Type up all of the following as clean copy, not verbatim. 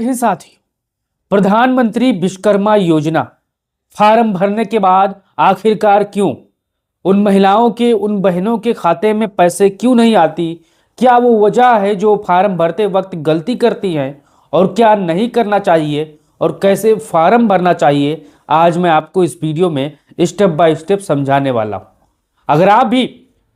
हैं साथियों, प्रधानमंत्री विश्वकर्मा योजना फार्म भरने के बाद आखिरकार क्यों उन महिलाओं के, उन बहनों के खाते में पैसे क्यों नहीं आती? क्या वो वजह है जो फार्म भरते वक्त गलती करती हैं और क्या नहीं करना चाहिए और कैसे फार्म भरना चाहिए, आज मैं आपको इस वीडियो में स्टेप बाय स्टेप समझाने वाला हूँ। अगर आप भी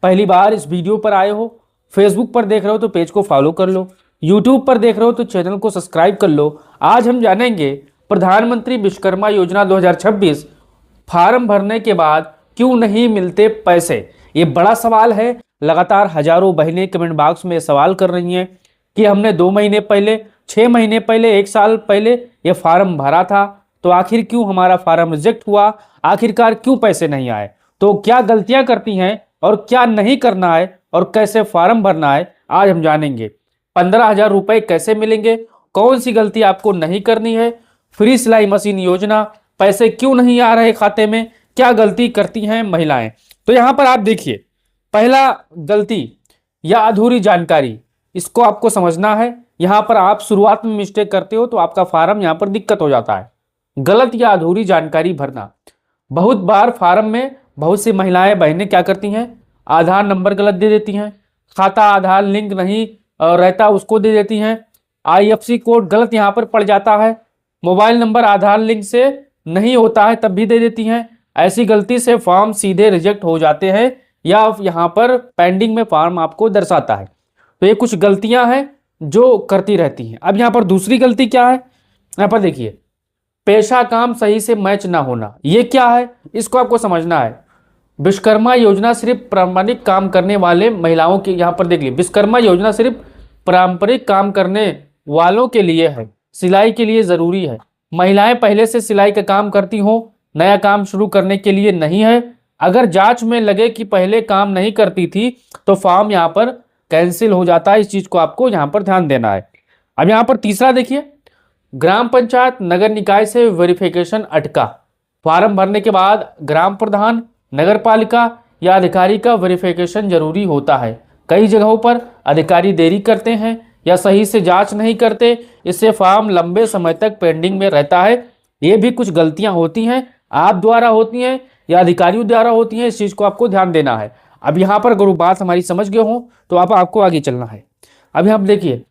पहली बार इस वीडियो पर आए हो, फेसबुक पर देख रहे हो तो पेज को फॉलो कर लो, यूट्यूब पर देख रहे हो तो चैनल को सब्सक्राइब कर लो। आज हम जानेंगे प्रधानमंत्री विश्वकर्मा योजना 2026 फार्म भरने के बाद क्यों नहीं मिलते पैसे। ये बड़ा सवाल है। लगातार हजारों बहनें कमेंट बॉक्स में सवाल कर रही हैं कि हमने 2 महीने पहले, 6 महीने पहले, 1 साल पहले ये फार्म भरा था, तो आखिर क्यों हमारा फार्म रिजेक्ट हुआ, आखिरकार क्यों पैसे नहीं आए, तो क्या गलतियां करती हैं और क्या नहीं करना है और कैसे फार्म भरना है, आज हम जानेंगे। 15,000 रुपए कैसे मिलेंगे, कौन सी गलती आपको नहीं करनी है, फ्री सिलाई मशीन योजना, पैसे क्यों नहीं आ रहे खाते में, क्या गलती करती हैं महिलाएं। तो यहां पर आप देखिए, पहला गलती या अधूरी जानकारी, इसको आपको समझना है। यहां पर आप शुरुआत में मिस्टेक करते हो तो आपका फार्म यहां पर दिक्कत हो जाता है। गलत या अधूरी जानकारी भरना, बहुत बार फार्म में बहुत सी महिलाएं बहनें क्या करती हैं, आधार नंबर गलत दे देती हैं, खाता आधार लिंक नहीं रहता उसको दे देती हैं, IFSC कोड गलत यहां पर पड़ जाता है, मोबाइल नंबर आधार लिंक से नहीं होता है तब भी दे देती हैं। ऐसी गलती से फॉर्म सीधे रिजेक्ट हो जाते हैं या यहाँ पर पेंडिंग में फॉर्म आपको दर्शाता है। तो ये कुछ गलतियां हैं जो करती रहती हैं। अब यहाँ पर दूसरी गलती क्या है, यहाँ पर देखिए, पेशा काम सही से मैच ना होना। ये क्या है, इसको आपको समझना है। विश्वकर्मा योजना सिर्फ पारंपरिक काम करने वाले महिलाओं के, यहाँ पर देखिए, विश्वकर्मा योजना सिर्फ पारंपरिक काम करने वालों के लिए है, सिलाई के लिए जरूरी है। महिलाएं पहले से सिलाई का काम करती हो, नया काम शुरू करने के लिए नहीं है। अगर जांच में लगे कि पहले काम नहीं करती थी तो फॉर्म यहाँ पर कैंसिल हो जाता है। इस चीज को आपको यहाँ पर ध्यान देना है। अब यहाँ पर तीसरा देखिए, ग्राम पंचायत नगर निकाय से वेरिफिकेशन अटका। फॉर्म भरने के बाद ग्राम प्रधान, नगर पालिका या अधिकारी का वेरिफिकेशन जरूरी होता है। कई जगहों पर अधिकारी देरी करते हैं या सही से जांच नहीं करते, इससे फॉर्म लंबे समय तक पेंडिंग में रहता है। ये भी कुछ गलतियां होती हैं, आप द्वारा होती हैं या अधिकारियों द्वारा होती हैं, इस चीज को आपको ध्यान देना है। अब यहाँ पर अगर बात हमारी समझ गए हो तो आपको आगे चलना है। अभी हम देखिए,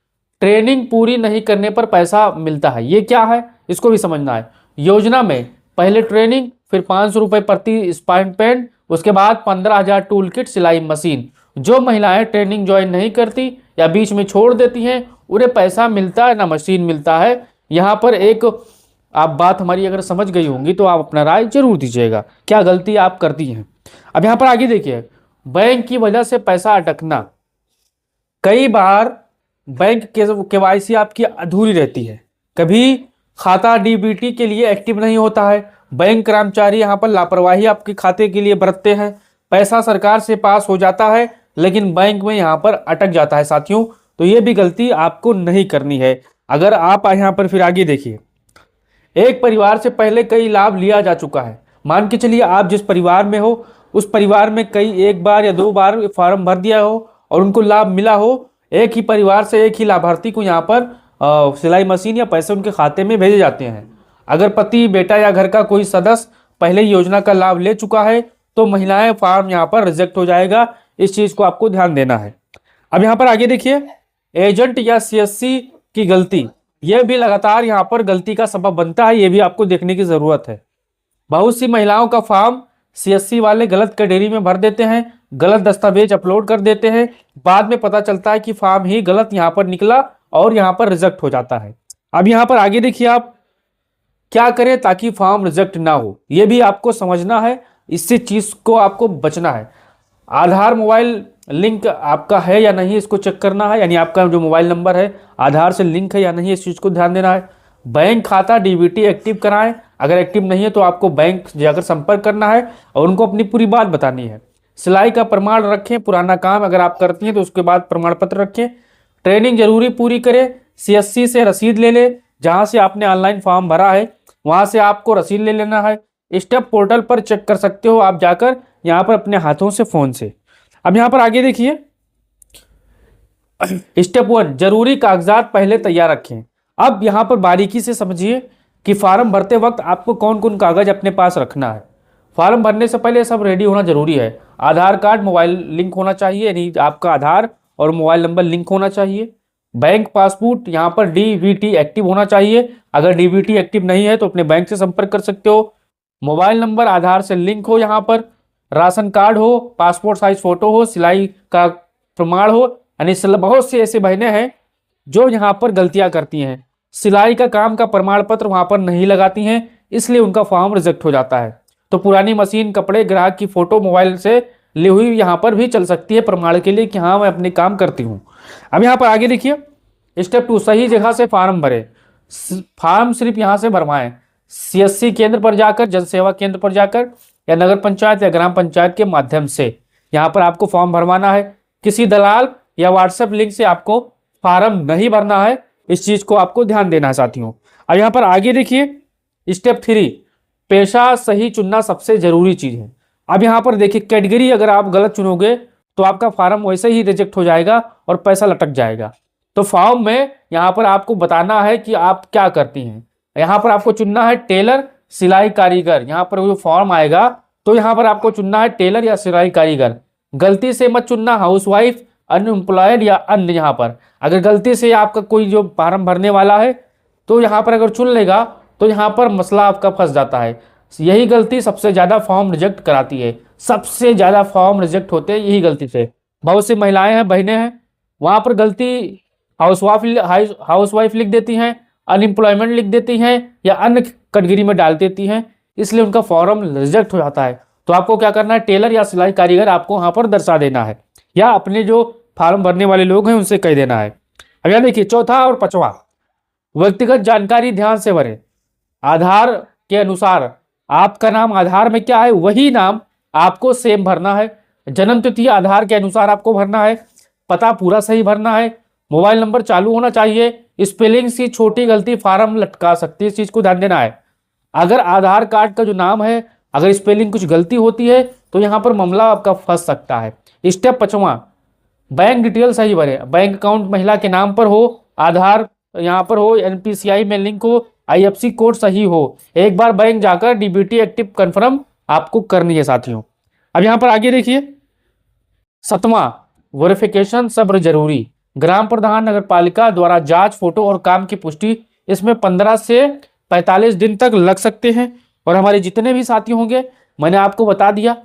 ट्रेनिंग पूरी नहीं करने पर पैसा मिलता है, ये क्या है, इसको भी समझना है। योजना में पहले ट्रेनिंग, फिर 500 रुपये प्रति स्पाइन पेंट, उसके बाद 15,000 टूल किट सिलाई मशीन। जो महिलाएं ट्रेनिंग ज्वाइन नहीं करती या बीच में छोड़ देती हैं, उन्हें पैसा मिलता है ना मशीन मिलता है। यहाँ पर एक आप बात हमारी अगर समझ गई होंगी तो आप अपना राय जरूर दीजिएगा, क्या गलती आप करती हैं। अब यहाँ पर आगे देखिए, बैंक की वजह से पैसा अटकना। कई बार बैंक KYC आपकी अधूरी रहती है, कभी खाता DBT के लिए एक्टिव नहीं होता है, बैंक कर्मचारी यहाँ पर लापरवाही आपके खाते के लिए बरतते हैं, पैसा सरकार से पास हो जाता है लेकिन बैंक में यहाँ पर अटक जाता है साथियों। तो ये भी गलती आपको नहीं करनी है। अगर आप यहाँ पर फिर आगे देखिए, एक परिवार से पहले कई लाभ लिया जा चुका है। मान के चलिए आप जिस परिवार में हो उस परिवार में कई 1 बार या 2 बार फॉर्म भर दिया हो और उनको लाभ मिला हो। एक ही परिवार से एक ही लाभार्थी को यहाँ पर सिलाई मशीन या पैसे उनके खाते में भेजे जाते हैं। अगर पति, बेटा या घर का कोई सदस्य पहले योजना का लाभ ले चुका है तो महिलाएं फॉर्म यहाँ पर रिजेक्ट हो जाएगा। इस चीज को आपको ध्यान देना है। अब यहाँ पर आगे देखिए, एजेंट या CSC की गलती, यह भी लगातार यहाँ पर गलती का सबब बनता है, ये भी आपको देखने की जरूरत है। बहुत सी महिलाओं का फॉर्म CSC वाले गलत कैटेगरी में भर देते हैं, गलत दस्तावेज अपलोड कर देते हैं, बाद में पता चलता है कि फॉर्म ही गलत यहाँ पर निकला और यहाँ पर रिजेक्ट हो जाता है। अब यहाँ पर आगे देखिए, आप क्या करें ताकि फॉर्म रिजेक्ट ना हो, यह भी आपको समझना है, इससे चीज को आपको बचना है। आधार मोबाइल लिंक आपका है या नहीं, इसको चेक करना है, यानी आपका जो मोबाइल नंबर है आधार से लिंक है या नहीं, इस चीज को ध्यान देना है। बैंक खाता DBT एक्टिव कराएं, अगर एक्टिव नहीं है तो आपको बैंक जाकर संपर्क करना है और उनको अपनी पूरी बात बतानी है। सिलाई का प्रमाण रखें, पुराना काम अगर आप करती हैं तो उसके बाद प्रमाण पत्र रखें। ट्रेनिंग जरूरी पूरी करें, CSC से रसीद ले ले, जहां से आपने ऑनलाइन फॉर्म भरा है वहां से आपको रसीद ले लेना है। स्टेप पोर्टल पर चेक कर सकते हो आप जाकर यहाँ पर अपने हाथों से, फोन से। अब यहाँ पर आगे देखिए, स्टेप 1, जरूरी कागजात पहले तैयार रखें। अब यहाँ पर बारीकी से समझिए कि फॉर्म भरते वक्त आपको कौन कौन कागज अपने पास रखना है। फॉर्म भरने से पहले सब रेडी होना जरूरी है। आधार कार्ड, मोबाइल लिंक होना चाहिए, यानी आपका आधार और मोबाइल नंबर लिंक होना चाहिए। बैंक पासबुक, यहाँ पर डीबीटी एक्टिव होना चाहिए। अगर डीबीटी एक्टिव नहीं है तो अपने बैंक से संपर्क कर सकते हो। मोबाइल नंबर आधार से लिंक हो, यहाँ पर राशन कार्ड हो, पासपोर्ट साइज फोटो हो, सिलाई का प्रमाण हो। यानी बहुत सी ऐसी बहनें हैं जो यहाँ पर गलतियां करती हैं, सिलाई का काम का प्रमाण पत्र वहां पर नहीं लगाती हैं, इसलिए उनका फॉर्म रिजेक्ट हो जाता है। तो पुरानी मशीन, कपड़े, ग्राहक की फोटो मोबाइल से ली हुई यहाँ पर भी चल सकती है प्रमाण के लिए कि हाँ मैं अपने काम करती हूँ। अब यहाँ पर आगे देखिए, स्टेप 2, सही जगह से फॉर्म भरें। फॉर्म सिर्फ यहाँ से भरवाएं, सीएससी केंद्र पर जाकर, जन सेवा केंद्र पर जाकर, या नगर पंचायत या ग्राम पंचायत के माध्यम से यहाँ पर आपको फॉर्म भरवाना है। किसी दलाल या व्हाट्सएप लिंक से आपको फॉर्म नहीं भरना है, इस चीज को आपको ध्यान देना है साथियों। अब यहाँ पर आगे देखिए स्टेप 3, पेशा सही चुनना सबसे जरूरी चीज है। अब यहाँ पर देखिए कैटेगरी अगर आप गलत चुनोगे तो आपका फॉर्म वैसे ही रिजेक्ट हो जाएगा और पैसा लटक जाएगा। तो फॉर्म में यहाँ पर आपको बताना है कि आप क्या करती हैं। यहाँ पर आपको चुनना है टेलर, सिलाई कारीगर। यहाँ पर जो फॉर्म आएगा तो यहाँ पर आपको चुनना है टेलर या सिलाई कारीगर। गलती से मत चुनना हाउसवाइफ, अनएम्प्लॉयड या अन्य। यहाँ पर अगर गलती से आपका कोई जो फॉर्म भरने वाला है तो यहाँ पर अगर चुन लेगा तो यहाँ पर मसला आपका फंस जाता है। यही गलती सबसे ज़्यादा फॉर्म रिजेक्ट कराती है, सबसे ज़्यादा फॉर्म रिजेक्ट होते हैं यही गलती से। बहुत सी महिलाएं हैं, बहनें हैं, वहाँ पर गलती हाउसवाइफ लिख देती हैं, अनएम्प्लॉयमेंट लिख देती हैं या अन्य कैटेगरी में डाल देती हैं, इसलिए उनका फॉर्म रिजेक्ट हो जाता है। तो आपको क्या करना है, टेलर या सिलाई कारीगर आपको वहाँ पर दर्शा देना है, या अपने जो फॉर्म भरने वाले लोग हैं उनसे कह देना है। अब यहाँ देखिए चौथा और पांचवा, व्यक्तिगत जानकारी ध्यान से भरें। आधार के अनुसार आपका नाम आधार में क्या है वही नाम आपको सेम भरना है। जन्म तिथि आधार के अनुसार आपको भरना है। पता पूरा सही भरना है। मोबाइल नंबर चालू होना चाहिए। स्पेलिंग की छोटी गलती फॉर्म लटका सकती है, इस चीज को ध्यान देना है। अगर आधार कार्ड का जो नाम है अगर स्पेलिंग कुछ गलती होती है तो यहाँ पर मामला आपका फंस सकता है। स्टेप 5वां, बैंक डिटेल सही भरे। बैंक अकाउंट महिला के नाम पर हो, आधार यहाँ पर हो, एनपीसीआई में लिंक हो, आईएफएससी कोड सही हो। एक बार बैंक जाकर डीबीटी एक्टिव कंफर्म आपको करनी है साथियों। अब यहाँ पर आगे देखिए 7वां, वेरिफिकेशन सब्र जरूरी। ग्राम प्रधान नगर पालिका द्वारा जांच, फोटो और काम की पुष्टि, इसमें 15 से 45 दिन तक लग सकते हैं। और हमारे जितने भी साथी होंगे, मैंने आपको बता दिया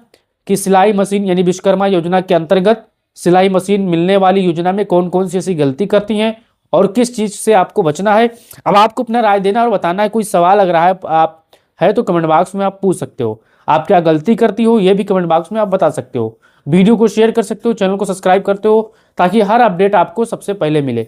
कि सिलाई मशीन यानी विश्वकर्मा योजना के अंतर्गत सिलाई मशीन मिलने वाली योजना में कौन कौन सी ऐसी गलती करती हैं और किस चीज से आपको बचना है। अब आपको अपना राय देना और बताना है। कोई सवाल अगर आप है तो कमेंट बॉक्स में आप पूछ सकते हो। आप क्या गलती करती हो ये भी कमेंट बॉक्स में आप बता सकते हो। वीडियो को शेयर कर सकते हो, चैनल को सब्सक्राइब करते हो ताकि हर अपडेट आपको सबसे पहले मिले।